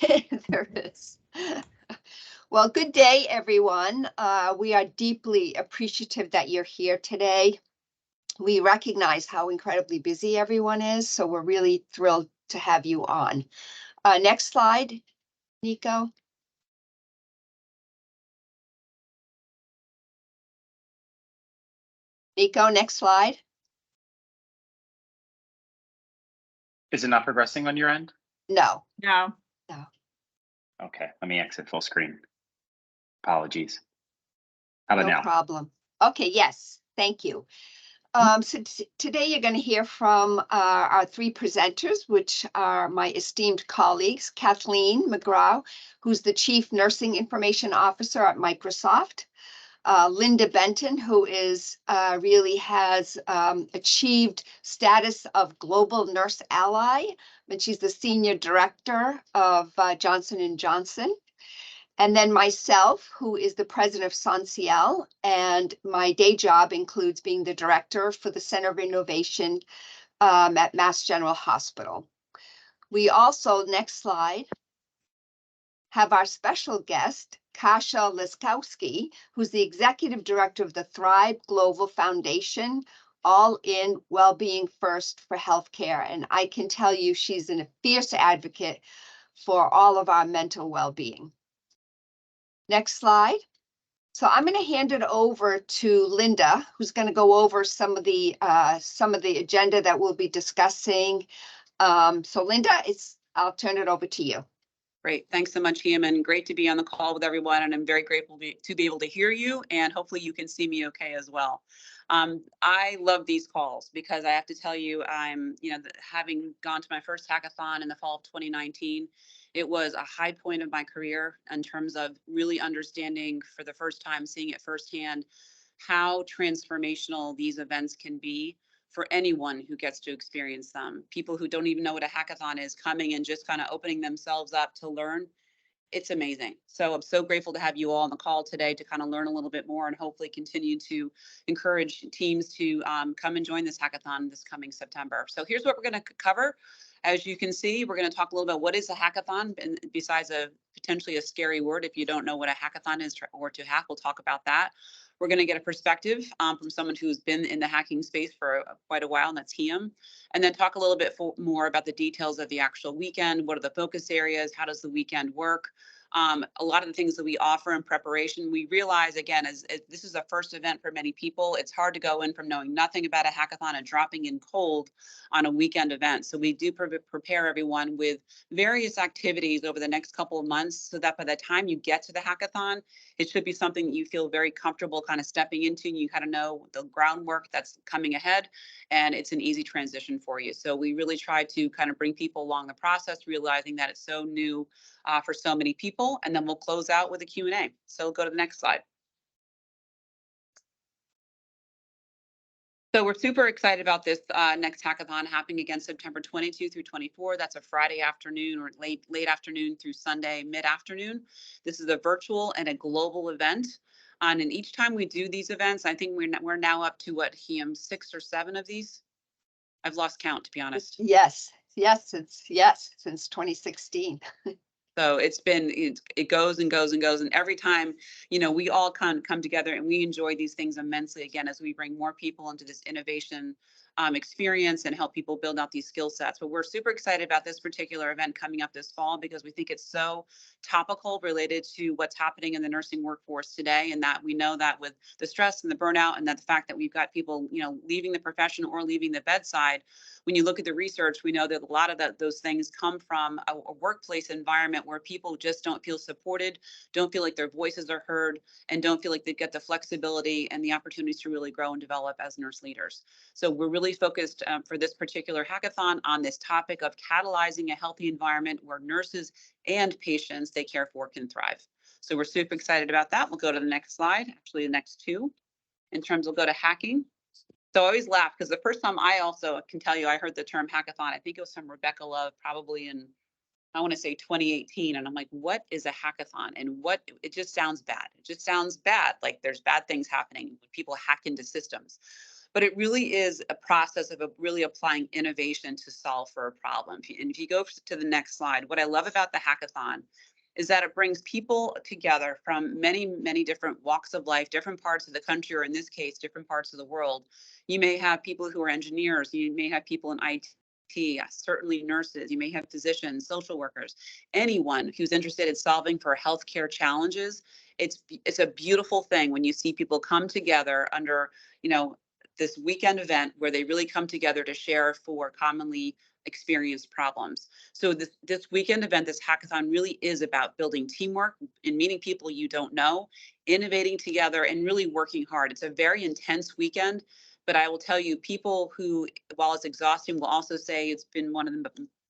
There is. Well, good day, everyone. We are deeply appreciative that you're here today. We recognize how incredibly busy everyone is, so we're really thrilled to have you on. Next slide, Nico. Nico, next slide. Is it not progressing on your end? No. No. No. Okay, let me exit full screen. Apologies. How about No now? problem. Okay, yes, thank you. So today you're going to hear from our three presenters, which are my esteemed colleagues, Kathleen McGraw, who's the Chief Nursing Information Officer at Microsoft, Linda Benton, who is really has achieved status of Global Nurse Ally, and she's the Senior Director of Johnson & Johnson. And then myself, who is the president of Sonciel, and my day job includes being the director for the Center of Innovation at Mass General Hospital. We also, next slide, have our special guest, Kasia Liskowski, who's the executive director of the Thrive Global Foundation, All in Wellbeing First for Healthcare. And I can tell you she's a fierce advocate for all of our mental well-being. Next slide. So I'm going to hand it over to Linda, who's going to go over some of the agenda that we'll be discussing. So Linda, I'll turn it over to you. Great. Thanks so much, Hiem, and great to be on the call with everyone. And I'm very grateful to be able to hear you, and hopefully you can see me okay as well. I love these calls because I have to tell you, having gone to my first hackathon in the fall of 2019, it was a high point of my career in terms of really understanding for the first time, seeing it firsthand, how transformational these events can be for anyone who gets to experience them. People who don't even know what a hackathon is coming and just kind of opening themselves up to learn. It's amazing. So I'm so grateful to have you all on the call today to kind of learn a little bit more and hopefully continue to encourage teams to come and join this hackathon this coming September. So here's what we're going to cover. As you can see, we're going to talk a little about what is a hackathon, and besides potentially a scary word, if you don't know what a hackathon is or to hack, we'll talk about that. We're going to get a perspective from someone who's been in the hacking space for quite a while, and that's Hiem. And then talk a little bit more about the details of the actual weekend. What are the focus areas? How does the weekend work? A lot of the things that we offer in preparation, we realize, again, as this is a first event for many people, it's hard to go in from knowing nothing about a hackathon and dropping in cold on a weekend event. So we do prepare everyone with various activities over the next couple of months so that by the time you get to the hackathon, it should be something that you feel very comfortable kind of stepping into, and you kind of know the groundwork that's coming ahead, and it's an easy transition for you. So we really try to kind of bring people along the process, realizing that it's so new for so many people, and then we'll close out with a Q&A. So we'll go to the next slide. So we're super excited about this next hackathon happening again September 22 through 24. That's a Friday afternoon or late afternoon through Sunday mid-afternoon. This is a virtual and a global event. And each time we do these events, I think we're now up to what, Hiem, 6 or 7 of these? I've lost count, to be honest. Yes, since 2016. So it goes and goes and goes. And every time, we all come together and we enjoy these things immensely, again, as we bring more people into this innovation experience and help people build out these skill sets. But we're super excited about this particular event coming up this fall because we think it's so topical related to what's happening in the nursing workforce today, and that we know that with the stress and the burnout and that the fact that we've got people, leaving the profession or leaving the bedside, when you look at the research, we know that a lot of those things come from a workplace environment where people just don't feel supported, don't feel like their voices are heard, and don't feel like they get the flexibility and the opportunities to really grow and develop as nurse leaders. So we're really focused for this particular hackathon on this topic of catalyzing a healthy environment where nurses and patients they care for can thrive. So we're super excited about that. We'll go to the next slide, actually the next two. In terms, we'll go to hacking. So I always laugh because the first time I also can tell you I heard the term hackathon, I think it was from Rebecca Love, probably in, I want to say 2018. And I'm like, what is a hackathon? And it just sounds bad. It just sounds bad. Like there's bad things happening when people hack into systems. but it really is a process of really applying innovation to solve for a problem. And if you go to the next slide, what I love about the hackathon is that it brings people together from many, many different walks of life, different parts of the country, or in this case, different parts of the world. You may have people who are engineers, you may have people in IT, certainly nurses, you may have physicians, social workers, anyone who's interested in solving for healthcare challenges. It's a beautiful thing when you see people come together under, this weekend event where they really come together to share for commonly experienced problems. So this weekend event, this hackathon, really is about building teamwork and meeting people you don't know, innovating together, and really working hard. It's a very intense weekend, but I will tell you, people who, while it's exhausting, will also say it's been one of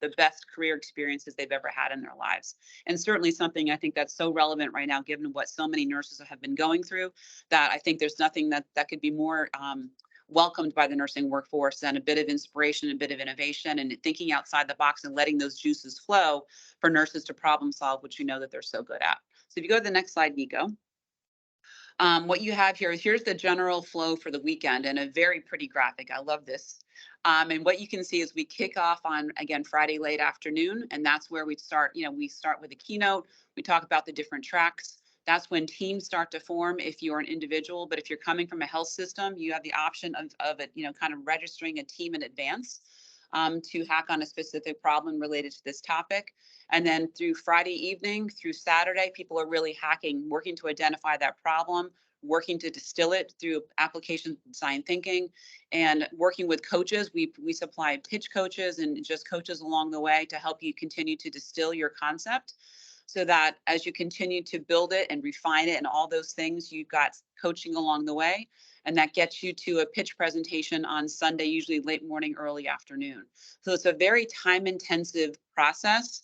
the best career experiences they've ever had in their lives. And certainly something I think that's so relevant right now, given what so many nurses have been going through, that I think there's nothing that could be more welcomed by the nursing workforce and a bit of inspiration, a bit of innovation, and thinking outside the box and letting those juices flow for nurses to problem solve, which we know that they're so good at. So if you go to the next slide, Nico. What you have here is, here's the general flow for the weekend, and a very pretty graphic. I love this. And what you can see is we kick off on, again, Friday late afternoon, and that's where we start. We start with a keynote. We talk about the different tracks. That's when teams start to form if you're an individual, but if you're coming from a health system, you have the option of it, kind of registering a team in advance to hack on a specific problem related to this topic. And then through Friday evening, through Saturday, people are really hacking, working to identify that problem, working to distill it through application design thinking, and working with coaches. We supply pitch coaches and just coaches along the way to help you continue to distill your concept, so that as you continue to build it and refine it and all those things, you've got coaching along the way. And that gets you to a pitch presentation on Sunday, usually late morning, early afternoon. So it's a very time intensive process.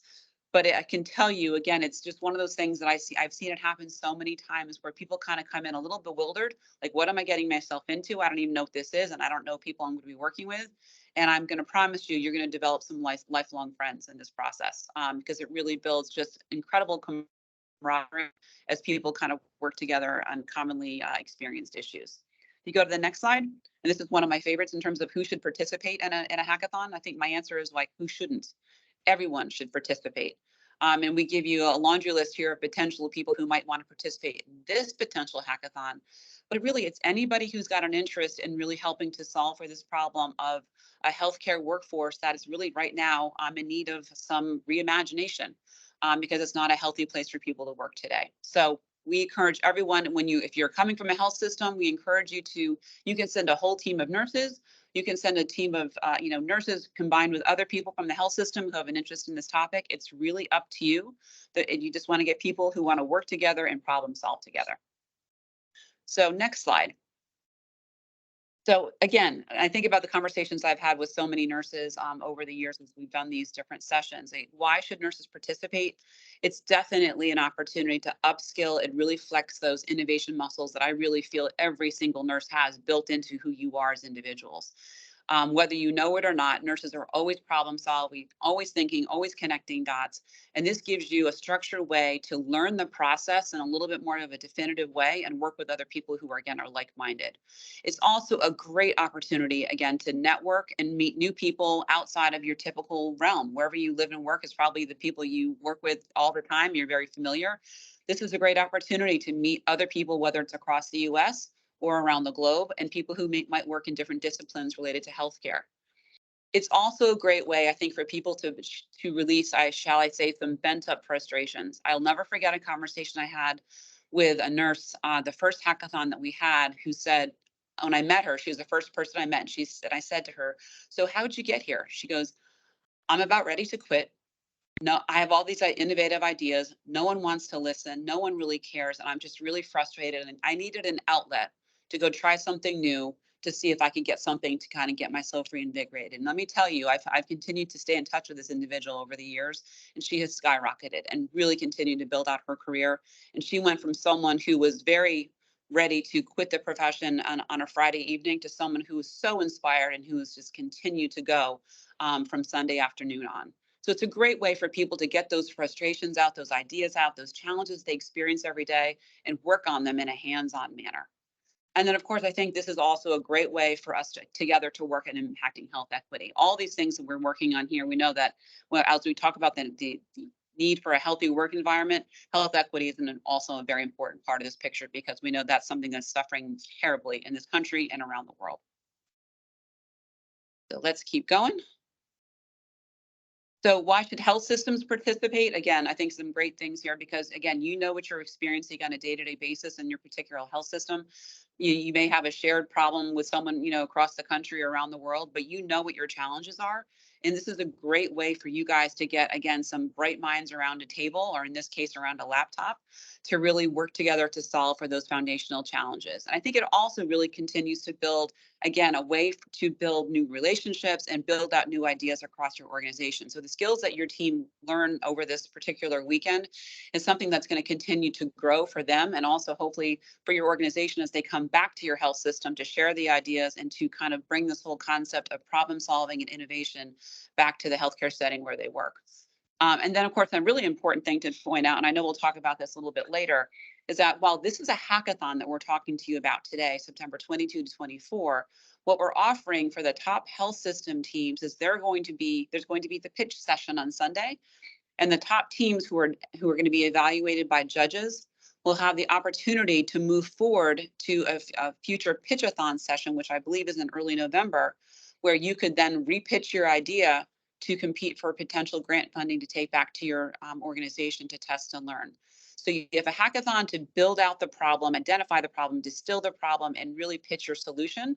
But I can tell you, again, it's just one of those things that I've seen it happen so many times where people kind of come in a little bewildered, like, what am I getting myself into? I don't even know what this is, and I don't know people I'm going to be working with. And I'm going to promise you're going to develop some lifelong friends in this process, because it really builds just incredible camaraderie as people kind of work together on commonly experienced issues. If you go to the next slide, and this is one of my favorites in terms of who should participate in a hackathon. I think my answer is, like, who shouldn't? Everyone should participate. And we give you a laundry list here of potential people who might want to participate in this potential hackathon. But really, it's anybody who's got an interest in really helping to solve for this problem of a healthcare workforce that is really right now in need of some reimagination, because it's not a healthy place for people to work today. So we encourage everyone, if you're coming from a health system, we encourage you can send a whole team of nurses. You can send a team of nurses combined with other people from the health system who have an interest in this topic. It's really up to you. You just want to get people who want to work together and problem solve together. So next slide. So again, I think about the conversations I've had with so many nurses over the years as we've done these different sessions. Why should nurses participate? It's definitely an opportunity to upskill and really flex those innovation muscles that I really feel every single nurse has built into who you are as individuals. Whether you know it or not, nurses are always problem solving, always thinking, always connecting dots. And this gives you a structured way to learn the process in a little bit more of a definitive way and work with other people who are like-minded. It's also a great opportunity, again, to network and meet new people outside of your typical realm. Wherever you live and work is probably the people you work with all the time. You're very familiar. This is a great opportunity to meet other people, whether it's across the US or around the globe, and people who might work in different disciplines related to healthcare. It's also a great way, I think, for people to release, shall I say, some bent up frustrations. I'll never forget a conversation I had with a nurse, the first hackathon that we had, who said, when I met her, she was the first person I met, and I said to her, "So how'd you get here?" She goes, "I'm about ready to quit. No, I have all these innovative ideas. No one wants to listen. No one really cares. And I'm just really frustrated. And I needed an outlet to go try something new to see if I could get something to kind of get myself reinvigorated." And let me tell you, I've continued to stay in touch with this individual over the years, and she has skyrocketed and really continued to build out her career. And she went from someone who was very ready to quit the profession on a Friday evening to someone who was so inspired and who has just continued to go from Sunday afternoon on. So it's a great way for people to get those frustrations out, those ideas out, those challenges they experience every day, and work on them in a hands-on manner. And then, of course, I think this is also a great way for us together to work at impacting health equity. All these things that we're working on here, we know that as we talk about the need for a healthy work environment, health equity is also a very important part of this picture, because we know that's something that's suffering terribly in this country and around the world. So let's keep going. So why should health systems participate? Again, I think some great things here, because again, you know what you're experiencing on a day-to-day basis in your particular health system. You may have a shared problem with someone, across the country or around the world, but you know what your challenges are. And this is a great way for you guys to get, again, some bright minds around a table, or in this case, around a laptop, to really work together to solve for those foundational challenges. And I think it also really continues to build, again, a way to build new relationships and build out new ideas across your organization. So the skills that your team learn over this particular weekend is something that's going to continue to grow for them, and also hopefully for your organization as they come back to your health system to share the ideas and to kind of bring this whole concept of problem solving and innovation back to the healthcare setting where they work. And then, of course, a really important thing to point out, and I know we'll talk about this a little bit later, is that while this is a hackathon that we're talking to you about today, September 22 to 24, what we're offering for the top health system teams is there's going to be the pitch session on Sunday, and the top teams who are going to be evaluated by judges will have the opportunity to move forward to a future pitchathon session, which I believe is in early November, where you could then repitch your idea to compete for potential grant funding to take back to your organization to test and learn. So you have a hackathon to build out the problem, identify the problem, distill the problem, and really pitch your solution.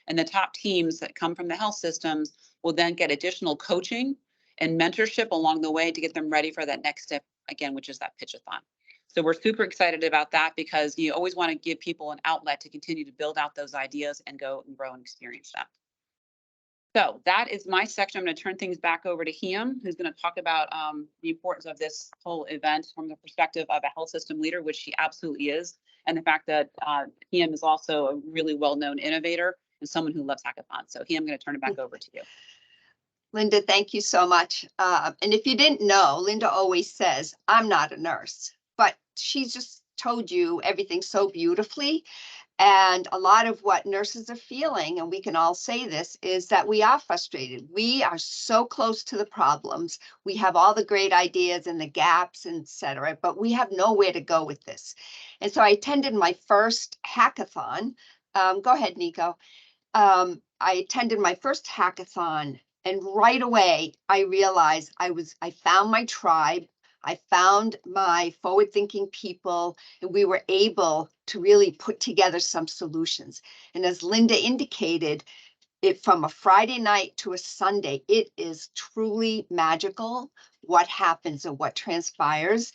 And the top teams that come from the health systems will then get additional coaching and mentorship along the way to get them ready for that next step, again, which is that pitchathon. So we're super excited about that, because you always want to give people an outlet to continue to build out those ideas and go and grow and experience them. So that is my section. I'm going to turn things back over to Hiem, who's going to talk about the importance of this whole event from the perspective of a health system leader, which she absolutely is, and the fact that Hiem is also a really well-known innovator and someone who loves hackathons. So Hiem, I'm going to turn it back over to you. Linda, thank you so much. And if you didn't know, Linda always says, I'm not a nurse, but she's just told you everything so beautifully. And a lot of what nurses are feeling, and we can all say this, is that we are frustrated. We are so close to the problems. We have all the great ideas and the gaps, et cetera, but we have nowhere to go with this. And so I attended my first hackathon. Go ahead, Nico. I attended my first hackathon, and right away I realized I found my tribe. I found my forward-thinking people, and we were able to really put together some solutions. And as Linda indicated, from a Friday night to a Sunday, it is truly magical what happens and what transpires.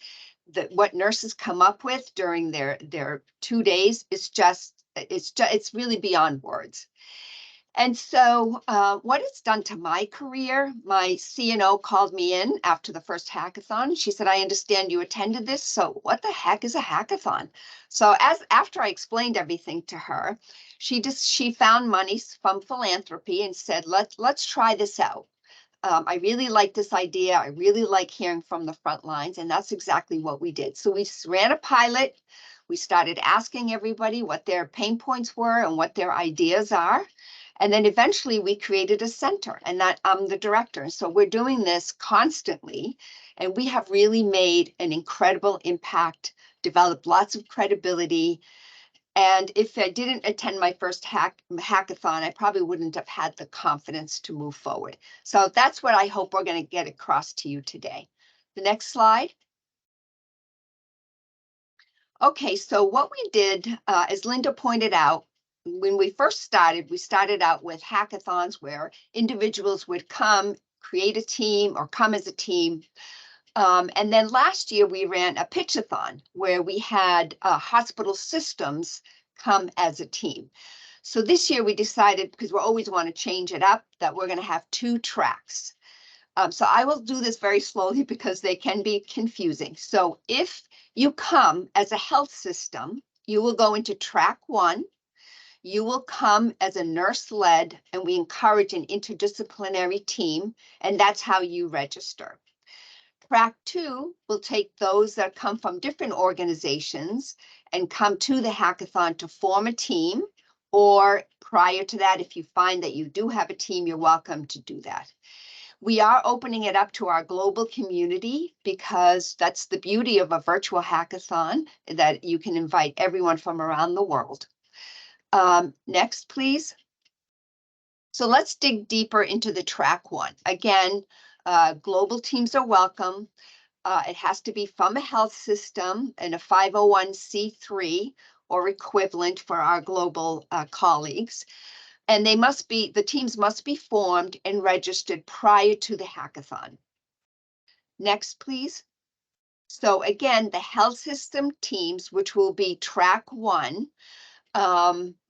What nurses come up with during their 2 days is it's really beyond words. And so what it's done to my career, my CNO called me in after the first hackathon. She said, I understand you attended this. So what the heck is a hackathon? So after I explained everything to her, she found money from philanthropy and said, let's try this out. I really like this idea. I really like hearing from the front lines. And that's exactly what we did. So we ran a pilot. We started asking everybody what their pain points were and what their ideas are. And then eventually we created a center, and that I'm the director. So we're doing this constantly, and we have really made an incredible impact, developed lots of credibility. And if I didn't attend my first hackathon, I probably wouldn't have had the confidence to move forward. So that's what I hope we're going to get across to you today. The next slide. Okay, so what we did, as Linda pointed out, when we started out with hackathons where individuals would come, create a team, or come as a team. And then last year we ran a pitchathon where we had hospital systems come as a team. So this year we decided, because we always want to change it up, that we're going to have 2 tracks. So I will do this very slowly because they can be confusing. So if you come as a health system, you will go into track 1. You will come as a nurse-led, and we encourage an interdisciplinary team, and that's how you register. Track 2 will take those that come from different organizations and come to the hackathon to form a team, or prior to that, if you find that you do have a team, you're welcome to do that. We are opening it up to our global community because that's the beauty of a virtual hackathon, that you can invite everyone from around the world. Next, please. So let's dig deeper into the track one. Again, global teams are welcome. It has to be from a health system and a 501c3 or equivalent for our global colleagues. And the teams must be formed and registered prior to the hackathon. Next, please. So again, the health system teams, which will be track one,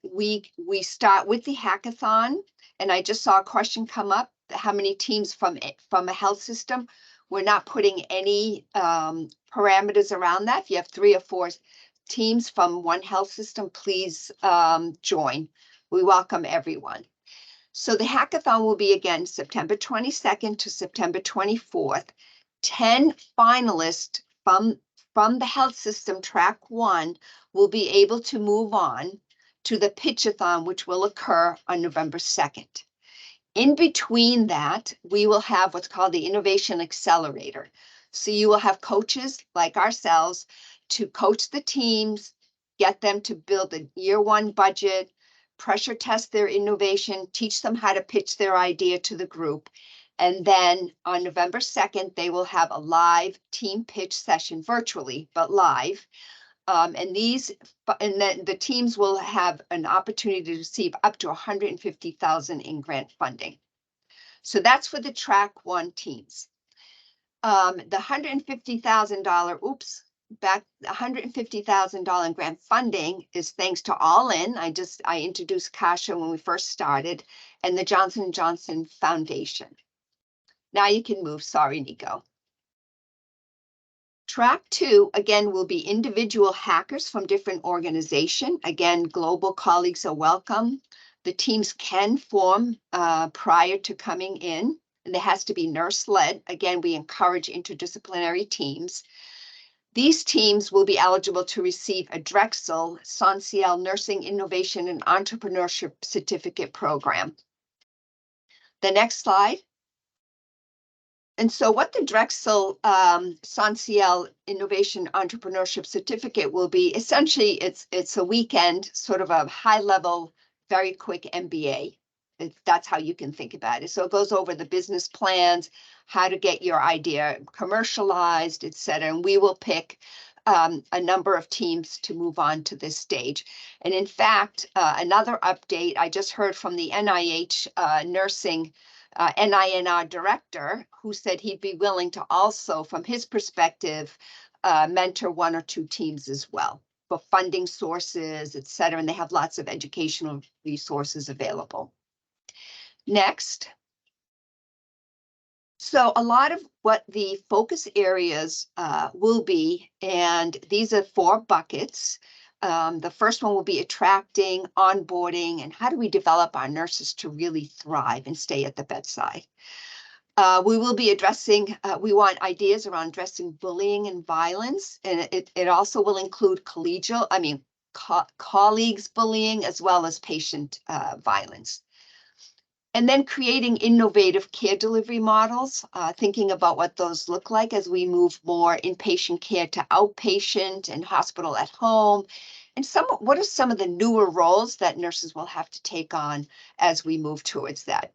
we start with the hackathon, and I just saw a question come up, how many teams from a health system? We're not putting any parameters around that. If you have 3 or 4 teams from one health system, please join. We welcome everyone. So the hackathon will be again September 22nd to September 24th. 10 finalists from the health system track one will be able to move on to the pitchathon, which will occur on November 2nd. In between that, we will have what's called the Innovation Accelerator. So you will have coaches like ourselves to coach the teams, get them to build a year one budget, pressure test their innovation, teach them how to pitch their idea to the group. And then on November 2nd, they will have a live team pitch session virtually, but live. And then the teams will have an opportunity to receive up to $150,000 in grant funding. So that's for the track one teams. The $150,000, $150,000 in grant funding is thanks to All In. I introduced Kasha when we first started, and the Johnson & Johnson Foundation. Now you can move. Sorry, Nico. Track two, again, will be individual hackers from different organizations. Again, global colleagues are welcome. The teams can form prior to coming in, and there has to be nurse-led. Again, we encourage interdisciplinary teams. These teams will be eligible to receive a Drexel Soncial Nursing Innovation and Entrepreneurship Certificate Program. The next slide. And so what the Drexel Soncial Innovation Entrepreneurship Certificate will be, essentially it's a weekend, sort of a high level, very quick MBA. That's how you can think about it. So it goes over the business plans, how to get your idea commercialized, et cetera. And we will pick a number of teams to move on to this stage. And in fact, another update, I just heard from the NIH nursing NINR director, who said he'd be willing to also, from his perspective, mentor 1 or 2 teams as well for funding sources, et cetera. And they have lots of educational resources available. Next. So a lot of what the focus areas will be, and these are 4 buckets. The first one will be attracting, onboarding, and how do we develop our nurses to really thrive and stay at the bedside. We will be addressing, we want ideas around addressing bullying and violence, and it also will include colleagues bullying as well as patient violence. And then creating innovative care delivery models, thinking about what those look like as we move more inpatient care to outpatient and hospital at home. And what are some of the newer roles that nurses will have to take on as we move towards that?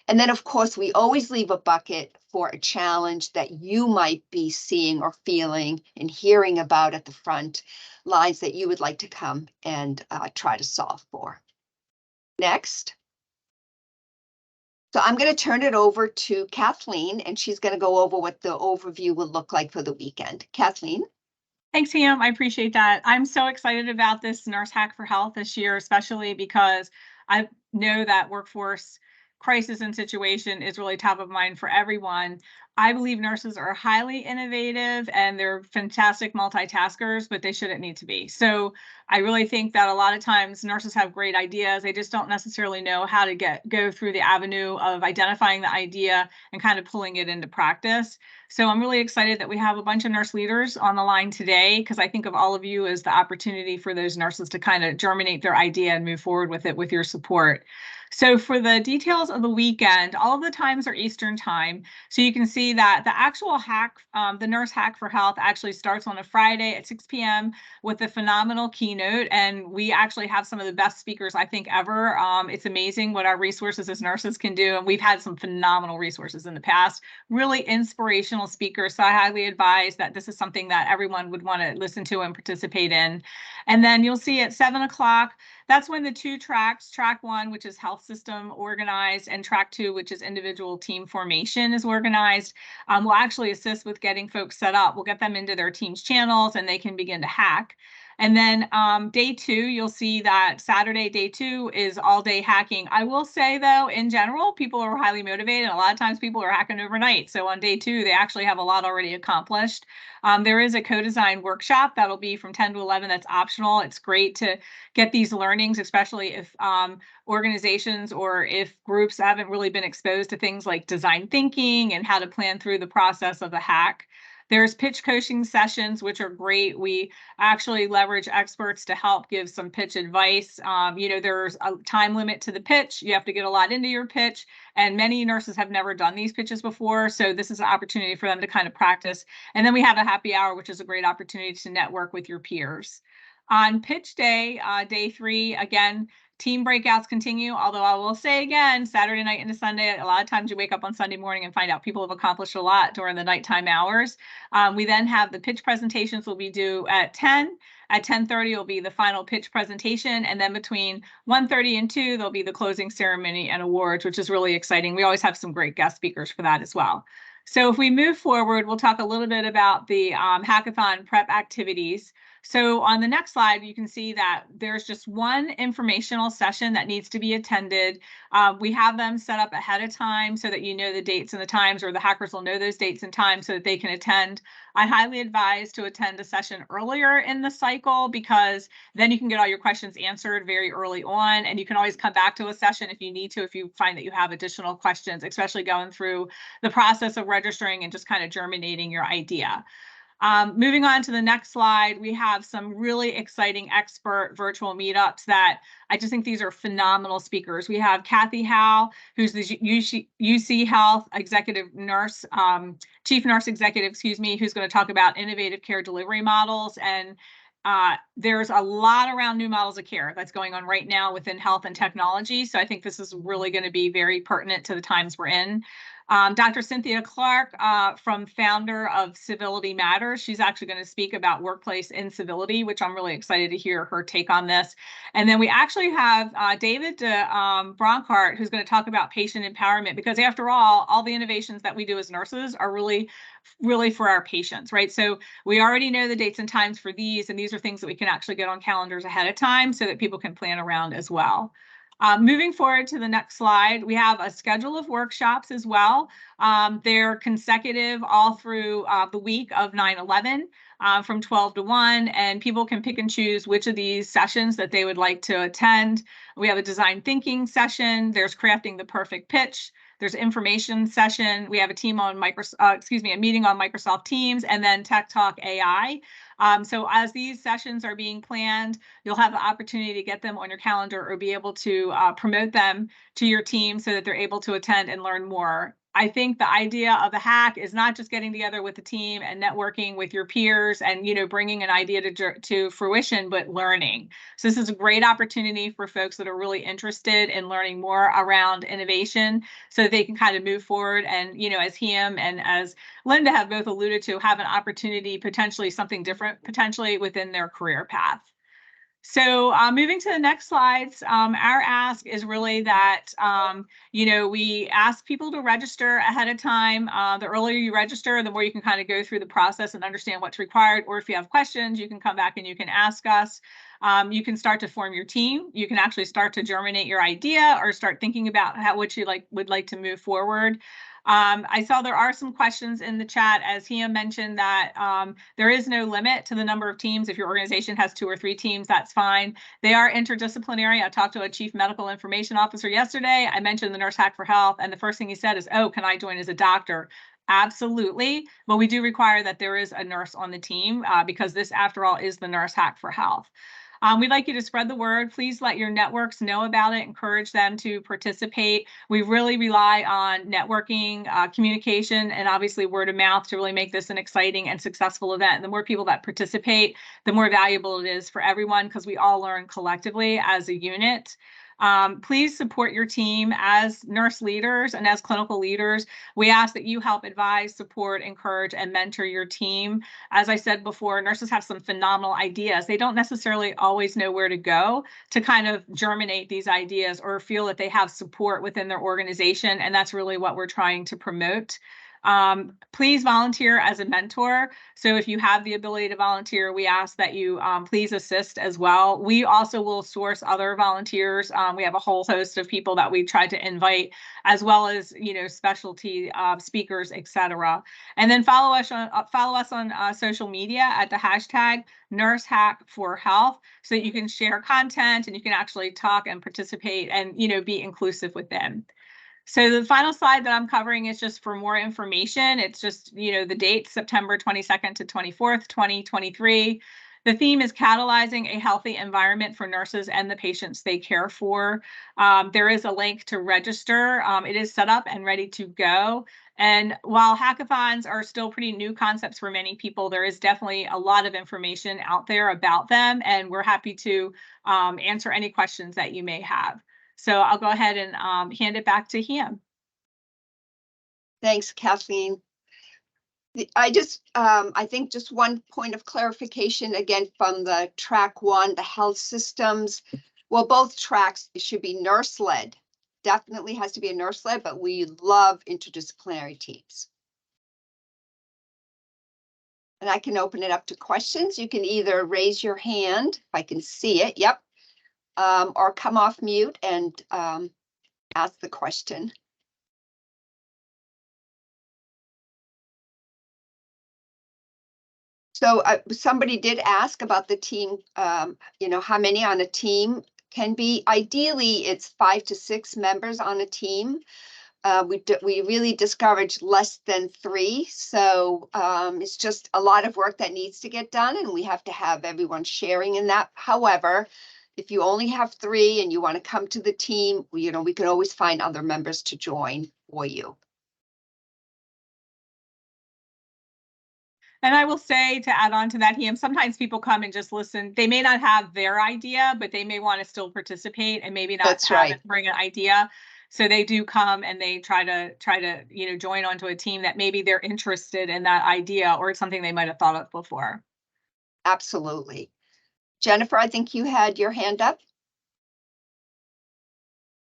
And then, of course, we always leave a bucket for a challenge that you might be seeing or feeling and hearing about at the front lines that you would like to come and try to solve for. Next. So I'm going to turn it over to Kathleen, and she's going to go over what the overview will look like for the weekend. Kathleen? Thanks, Pam. I appreciate that. I'm so excited about this Nurse Hack for Health this year, especially because I know that workforce crisis and situation is really top of mind for everyone. I believe nurses are highly innovative and they're fantastic multitaskers, but they shouldn't need to be. So I really think that a lot of times nurses have great ideas. They just don't necessarily know how to go through the avenue of identifying the idea and kind of pulling it into practice. So I'm really excited that we have a bunch of nurse leaders on the line today, because I think of all of you as the opportunity for those nurses to kind of germinate their idea and move forward with it with your support. So for the details of the weekend, all of the times are Eastern time. So you can see that the actual hack, the Nurse Hack for Health actually starts on a Friday at 6 p.m. with a phenomenal keynote. And we actually have some of the best speakers, I think, ever. It's amazing what our resources as nurses can do. And we've had some phenomenal resources in the past, really inspirational speakers. So I highly advise that this is something that everyone would want to listen to and participate in. And then you'll see at 7 o'clock, that's when the two tracks, track 1, which is health system organized, and track 2, which is individual team formation, is organized. We'll actually assist with getting folks set up. We'll get them into their team's channels and they can begin to hack. And then day 2, you'll see that Saturday, day 2 is all day hacking. I will say, though, in general, people are highly motivated. A lot of times people are hacking overnight. So on day 2, they actually have a lot already accomplished. There is a co-design workshop that'll be from 10 to 11. That's optional. It's great to get these learnings, especially if organizations or if groups haven't really been exposed to things like design thinking and how to plan through the process of the hack. There's pitch coaching sessions, which are great. We actually leverage experts to help give some pitch advice. There's a time limit to the pitch. You have to get a lot into your pitch, and many nurses have never done these pitches before. So this is an opportunity for them to kind of practice. And then we have a happy hour, which is a great opportunity to network with your peers. On pitch day, day 3, again, team breakouts continue, although I will say again, Saturday night into Sunday, a lot of times you wake up on Sunday morning and find out people have accomplished a lot during the nighttime hours. We then have the pitch presentations will be due at 10. At 10:30 will be the final pitch presentation. And then between 1:30 and 2, there'll be the closing ceremony and awards, which is really exciting. We always have some great guest speakers for that as well. So if we move forward, we'll talk a little bit about the hackathon prep activities. So on the next slide, you can see that there's just one informational session that needs to be attended. We have them set up ahead of time so that you know the dates and the times, or the hackers will know those dates and times so that they can attend. I highly advise to attend a session earlier in the cycle, because then you can get all your questions answered very early on, and you can always come back to a session if you need to, if you find that you have additional questions, especially going through the process of registering and just kind of germinating your idea. Moving on to the next slide, we have some really exciting expert virtual meetups that I just think these are phenomenal speakers. We have Kathy Howe, who's the UC Health executive nurse, chief nurse executive, who's going to talk about innovative care delivery models. And there's a lot around new models of care that's going on right now within health and technology. So I think this is really going to be very pertinent to the times we're in. Dr. Cynthia Clark, founder of Civility Matters, she's actually going to speak about workplace incivility, which I'm really excited to hear her take on this. And then we actually have David Bronkhart, who's going to talk about patient empowerment, because after all the innovations that we do as nurses are really for our patients, right? So we already know the dates and times for these, and these are things that we can actually get on calendars ahead of time so that people can plan around as well. Moving forward to the next slide, we have a schedule of workshops as well. They're consecutive all through the week of 9/11 from 12 to 1, and people can pick and choose which of these sessions that they would like to attend. We have a design thinking session. There's crafting the perfect pitch. There's information session. We have a meeting on Microsoft Teams, and then Tech Talk AI. So as these sessions are being planned, you'll have the opportunity to get them on your calendar or be able to promote them to your team so that they're able to attend and learn more. I think the idea of the hack is not just getting together with the team and networking with your peers and, bringing an idea to fruition, but learning. So this is a great opportunity for folks that are really interested in learning more around innovation so that they can kind of move forward and, as Hiem and as Linda have both alluded to, have an opportunity, potentially something different, potentially within their career path. So moving to the next slides, our ask is really that, we ask people to register ahead of time. The earlier you register, the more you can kind of go through the process and understand what's required. Or if you have questions, you can come back and you can ask us. You can start to form your team. You can actually start to germinate your idea or start thinking about what you would like to move forward. I saw there are some questions in the chat, as Hia mentioned, that there is no limit to the number of teams. If your organization has 2 or 3 teams, that's fine. They are interdisciplinary. I talked to a chief medical information officer yesterday. I mentioned the NurseHack4Health, and the first thing he said is, "Oh, can I join as a doctor?" Absolutely, but we do require that there is a nurse on the team because this, after all, is the NurseHack4Health. We'd like you to spread the word. Please let your networks know about it. Encourage them to participate. We really rely on networking, communication, and obviously word of mouth to really make this an exciting and successful event. And the more people that participate, the more valuable it is for everyone because we all learn collectively as a unit. Please support your team as nurse leaders and as clinical leaders. We ask that you help advise, support, encourage, and mentor your team. As I said before, nurses have some phenomenal ideas. They don't necessarily always know where to go to kind of germinate these ideas or feel that they have support within their organization, and that's really what we're trying to promote. Please volunteer as a mentor. So if you have the ability to volunteer, we ask that you please assist as well. We also will source other volunteers. We have a whole host of people that we try to invite, as well as specialty speakers, etc. And then follow us on social media at the hashtag NurseHack4Health, so that you can share content and you can actually talk and participate and be inclusive with them. So the final slide that I'm covering is just for more information. It's just, the date, September 22nd to 24th, 2023. The theme is catalyzing a healthy environment for nurses and the patients they care for. There is a link to register. It is set up and ready to go. And while hackathons are still pretty new concepts for many people, there is definitely a lot of information out there about them, and we're happy to answer any questions that you may have. So I'll go ahead and hand it back to him. Thanks, Kathleen. I think just one point of clarification again from the track 1, the health systems. Well, both tracks should be nurse-led. Definitely has to be a nurse-led, but we love interdisciplinary teams. And I can open it up to questions. You can either raise your hand, if I can see it, yep, or come off mute and ask the question. So somebody did ask about the team, how many on a team can be. Ideally, it's 5 to 6 members on a team. We really discourage less than 3. So it's just a lot of work that needs to get done, and we have to have everyone sharing in that. However, if you only have 3 and you want to come to the team, we can always find other members to join for you. And I will say, to add on to that, sometimes people come and just listen. They may not have their idea, but they may want to still participate and maybe not bring an idea. So they do come and they try to join onto a team that maybe they're interested in that idea or something they might have thought of before. Absolutely. Jennifer, I think you had your hand up.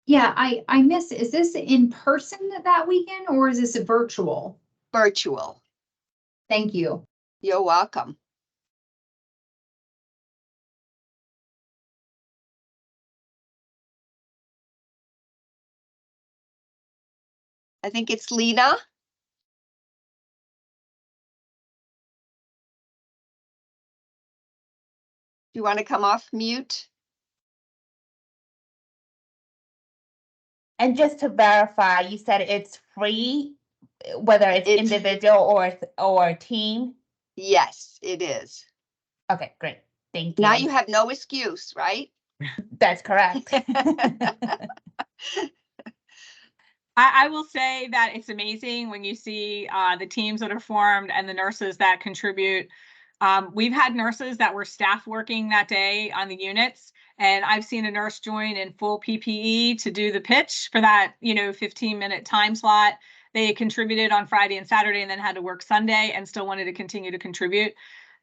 Yeah, I missed. Is this in person that weekend or is this a virtual? Virtual. Thank you. You're welcome. I think it's Lena. Do you want to come off mute? And just to verify, you said it's free, whether it's individual or team? Yes, it is. Okay, great. Thank you. Now you have no excuse, right? That's correct. I will say that it's amazing when you see the teams that are formed and the nurses that contribute. We've had nurses that were staff working that day on the units, and I've seen a nurse join in full PPE to do the pitch for that 15-minute time slot. They contributed on Friday and Saturday and then had to work Sunday and still wanted to continue to contribute.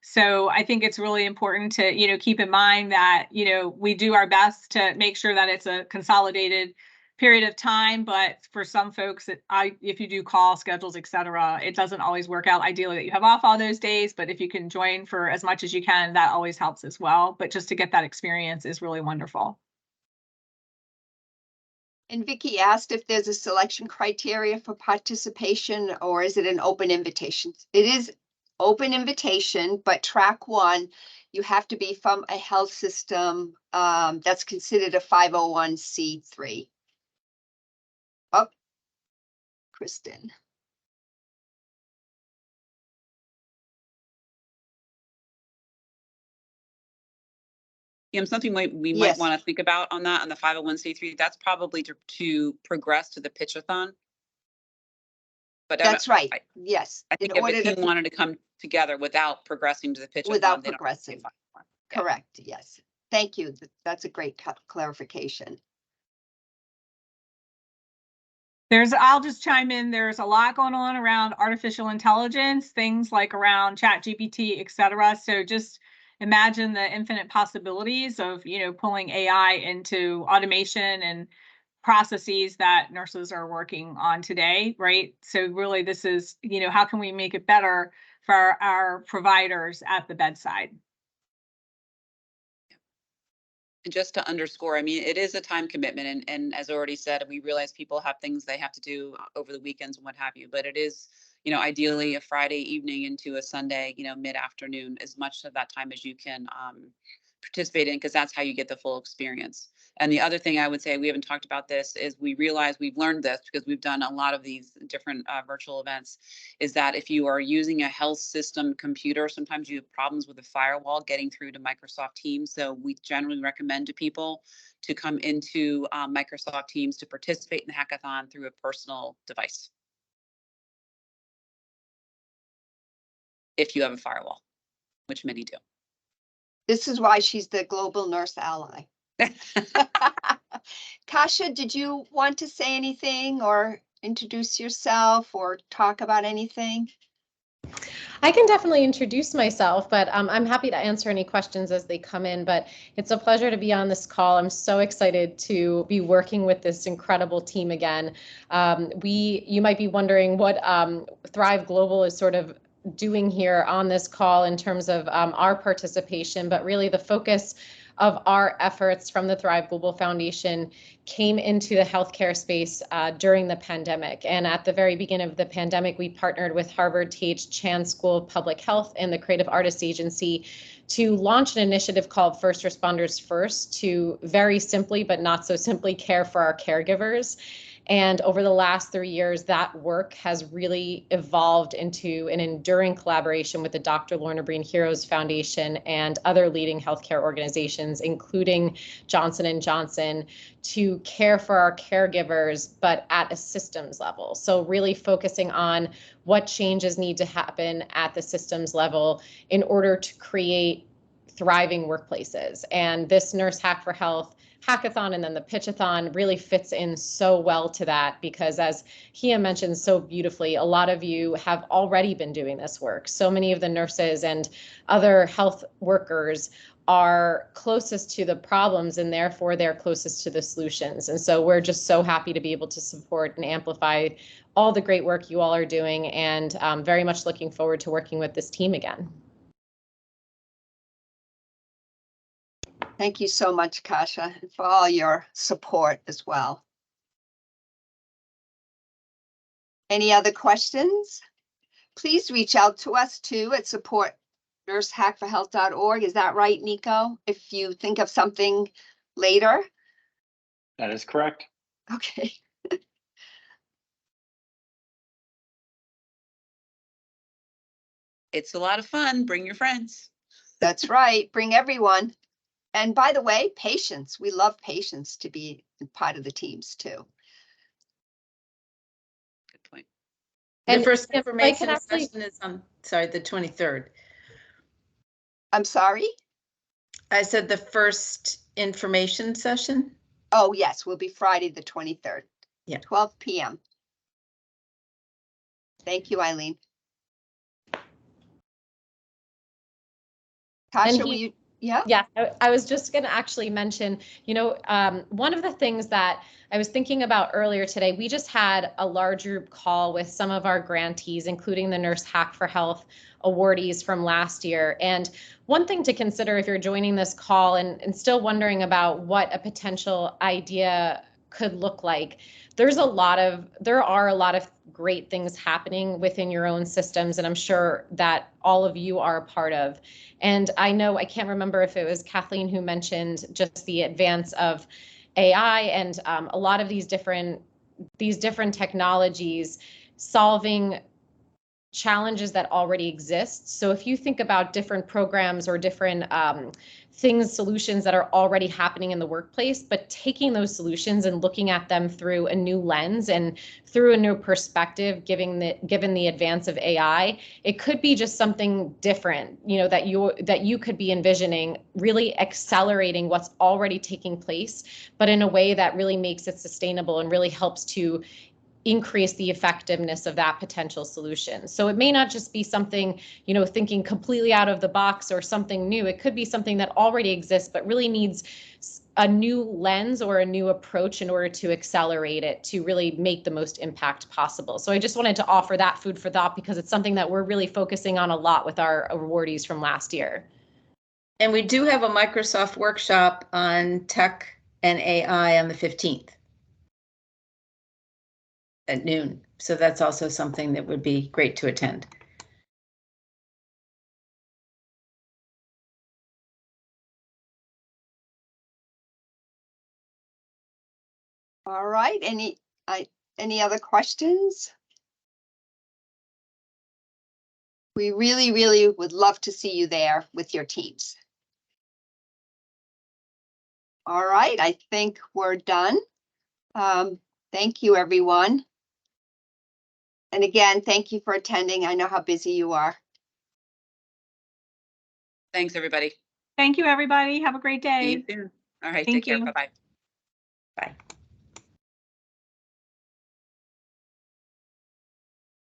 So I think it's really important to, keep in mind that, we do our best to make sure that it's a consolidated period of time. But for some folks, if you do call schedules, et cetera, it doesn't always work out ideally that you have off all those days. But if you can join for as much as you can, that always helps as well. But just to get that experience is really wonderful. And Vicki asked if there's a selection criteria for participation, or is it an open invitation? It is open invitation, but track 1, you have to be from a health system that's considered a 501c3. Oh, Kristen. Something we Yes. might want to think about on that, on the 501c3, that's probably to progress to the pitchathon. But That's right. Yes. I think if a team wanted to come together without progressing to the pitchathon, without they don't have to progressing. pay. Correct. Yes. Thank you. That's a great clarification. I'll just chime in. There's a lot going on around artificial intelligence, things like around ChatGPT, et cetera. So just imagine the infinite possibilities of, pulling AI into automation and processes that nurses are working on today, right? So really this is, how can we make it better for our providers at the bedside? And just to underscore, I mean, it is a time commitment. And as already said, we realize people have things they have to do over the weekends and what have you, but it is, ideally a Friday evening into a Sunday, mid-afternoon, as much of that time as you can participate in, because that's how you get the full experience. And the other thing I would say, we haven't talked about this, is we realize we've learned this because we've done a lot of these different virtual events, is that if you are using a health system computer, sometimes you have problems with the firewall getting through to Microsoft Teams. So we generally recommend to people to come into Microsoft Teams to participate in the hackathon through a personal device, if you have a firewall, which many do. This is why she's the global nurse ally. Kasha, did you want to say anything or introduce yourself or talk about anything? I can definitely introduce myself, but I'm happy to answer any questions as they come in. But it's a pleasure to be on this call. I'm so excited to be working with this incredible team again. You might be wondering what Thrive Global is sort of doing here on this call in terms of our participation, but really the focus of our efforts from the Thrive Global Foundation came into the healthcare space during the pandemic. And at the very beginning of the pandemic, we partnered with Harvard T.H. Chan School of Public Health and the Creative Artists Agency to launch an initiative called First Responders First, to very simply, but not so simply, care for our caregivers. And over the last 3 years, that work has really evolved into an enduring collaboration with the Dr. Lorna Breen Heroes Foundation and other leading healthcare organizations, including Johnson & Johnson, to care for our caregivers, but at a systems level. So really focusing on what changes need to happen at the systems level in order to create thriving workplaces. And this NurseHack4Health hackathon and then the pitchathon really fits in so well to that, because as Hia mentioned so beautifully, a lot of you have already been doing this work. So many of the nurses and other health workers are closest to the problems, and therefore they're closest to the solutions. And so we're just so happy to be able to support and amplify all the great work you all are doing, and very much looking forward to working with this team again. Thank you so much, Kasha, for all your support as well. Any other questions? Please reach out to us too at support@nursehack4health.org. Is that right, Nico? If you think of something later. That is correct. Okay. It's a lot of fun. Bring your friends. That's right. Bring everyone. And by the way, patients. We love patients to be part of the teams too. Good point. And the first information session is on, sorry, the 23rd. I'm sorry? I said the first information session. Oh, yes, will be Friday the 23rd. Yeah. 12 p.m. Thank you, Eileen. Tasha, will you? Yeah. Yeah, I was just going to actually mention, one of the things that I was thinking about earlier today, we just had a large group call with some of our grantees, including the NurseHack4Health awardees from last year. And one thing to consider if you're joining this call and still wondering about what a potential idea could look like, there are a lot of great things happening within your own systems, and I'm sure that all of you are a part of. And I know, I can't remember if it was Kathleen who mentioned just the advance of AI and a lot of these different technologies solving challenges that already exist. So if you think about different programs or different solutions that are already happening in the workplace, but taking those solutions and looking at them through a new lens and through a new perspective, given the advance of AI, it could be just something different, that you could be envisioning, really accelerating what's already taking place, but in a way that really makes it sustainable and really helps to increase the effectiveness of that potential solution. So it may not just be something, thinking completely out of the box or something new. It could be something that already exists, but really needs a new lens or a new approach in order to accelerate it to really make the most impact possible. So I just wanted to offer that food for thought because it's something that we're really focusing on a lot with our awardees from last year. And we do have a Microsoft workshop on tech and AI on the 15th. At noon. So that's also something that would be great to attend. All right. Any other questions? We really, really would love to see you there with your teams. All right. I think we're done. Thank you, everyone. And again, thank you for attending. I know how busy you are. Thanks, everybody. Thank you, everybody. Have a great day. See you soon. All right, Thank take care. you. Bye-bye. Bye.